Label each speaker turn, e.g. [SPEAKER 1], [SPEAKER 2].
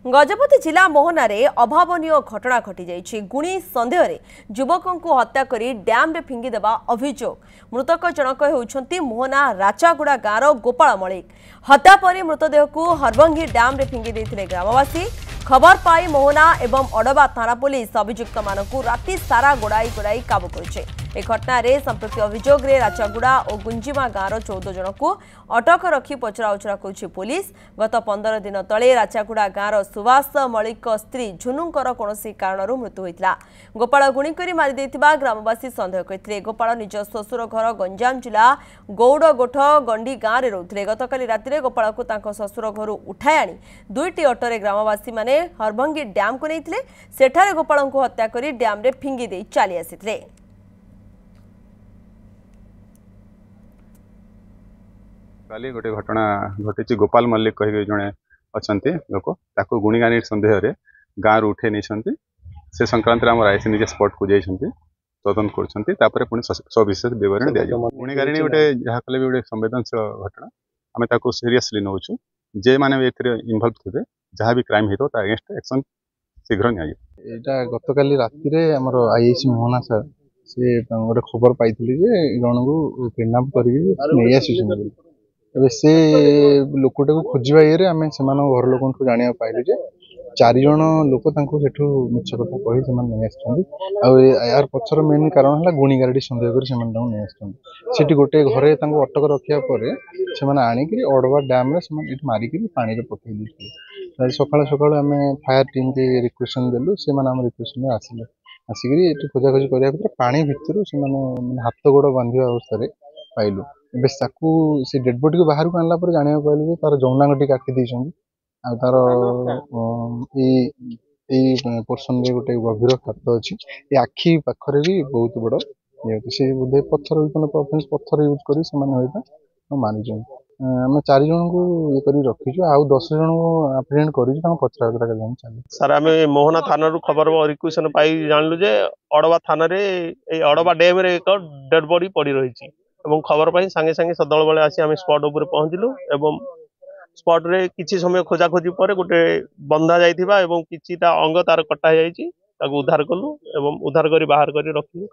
[SPEAKER 1] गजपति जिला मोहनारे अभावनीय घटना घटी जाइछि। गुणी सन्देह रे युवकों को हत्या करी डैम रे फिंगी देबा अभियोग। मृतक जनक होउछंती मोहना राचागुड़ा गाँव गोपाल मलिक। हत्या पर मृतदेह को हरभंगी डैम रे फिंगी देथिले ग्रामवासी। खबर पाई मोहना एवं अडबा थाना पुलिस अभियुक्त मानकु राति सारा गोड़ाई गोड़ाई काबू करिছে। ए घटना रे संपृक्त अभियोग रे राचागुड़ा और गुंजिमा गाँव 14 जन को अटक रखी पचरा उचरा करुछि पुलिस। गत 15 दिन तले राचागुड़ा गाँव सुभाष मलिक स्त्री झुनुंकर कोनोसी कारणरू मृत्यु होइतला। गोपाल गुणी करी मारि देथिबा ग्रामवासी संदेह करथिले। गोपाल निज ससुर घर गंजाम जिला गौड़गोठ गंडी गाँव रे रहउथिले। गतकाली राति रे गोपाल को तांको ससुर घर उठाई आनी दुईटी ऑटोरे ग्रामवासी माने हरभंगी डैम को नैथिले। सेठारे गोपाल को हत्या करी डैम रे फिंगी देई चाली आसिथिले।
[SPEAKER 2] काली गोटे घटना घटी गोपाल मल्लिक कह जड़े अच्छा लोक ताको गुणीगानी सन्देह गाँव उठे नहीं से संक्रांत आम आईसी निजे स्पॉट को जाइए तदन कर सविशेष विवरण दि जाए। गुणीगारिणी गोटे जहाँ कले भी गोटे संवेदनशील घटना आम ताको सीरियसली नौ जे मैंने इनवल्व थे जहाँ भी क्राइम हो अगेंस्ट एक्शन शीघ्र
[SPEAKER 3] निया। गतकाली राति आमर आईआईसी मोहना सर से गोटे खबर पाई जन को किडनाप कर से लोकटा को खोजा ये आम से घर लोक जाना पाइलु जे 4 जन लोक मिछ कथा कही यार पछर मेन कारण है गुणीगारी सन्देह कर गोटे घरे अटक रखा पर आणिक अड़वा डैम मारिक पानी पकई सका सका आम फायर टीम के रिक्वेशन देलु से रिक्वेशन आसिले आसिक खोजाखोजी करने पानी भितर से हाथ गोड़ बांधा अवस्था पाइलु। से डेड बॉडी को बाहर को आनला पर जाना पाइलु तार जौनांगटी काटी देइछंती आ तार पोर्सन रे गोटे गभीर क्षत अच्छी आखि पाखरे भी बहुत बड़ से बोधे पत्थर पत्थर यूज कर मानी आम 4 जन को ये कर रखीचु आउ 10 जन को एप्रिहेंड कर पचरा उचरा चली।
[SPEAKER 4] सर आम मोहना थाना खबर रिक्वेशन पाई जानलु जे अड़बा थाना रे अड़बा डैम रे एक डेड बॉडी पड़ी रही खबर पाई सांगे सांगे सदल बेले आसी आम स्पॉट उपर पहुंचलु एवं स्पॉट रे किछि समय खोजाखोजी पर गोटे बंधा जाइथिबा एवं किछिटा अंग तार कटा जाइछि ताको उद्धार कलु एवं उद्धार करी बाहर करी रखिलु।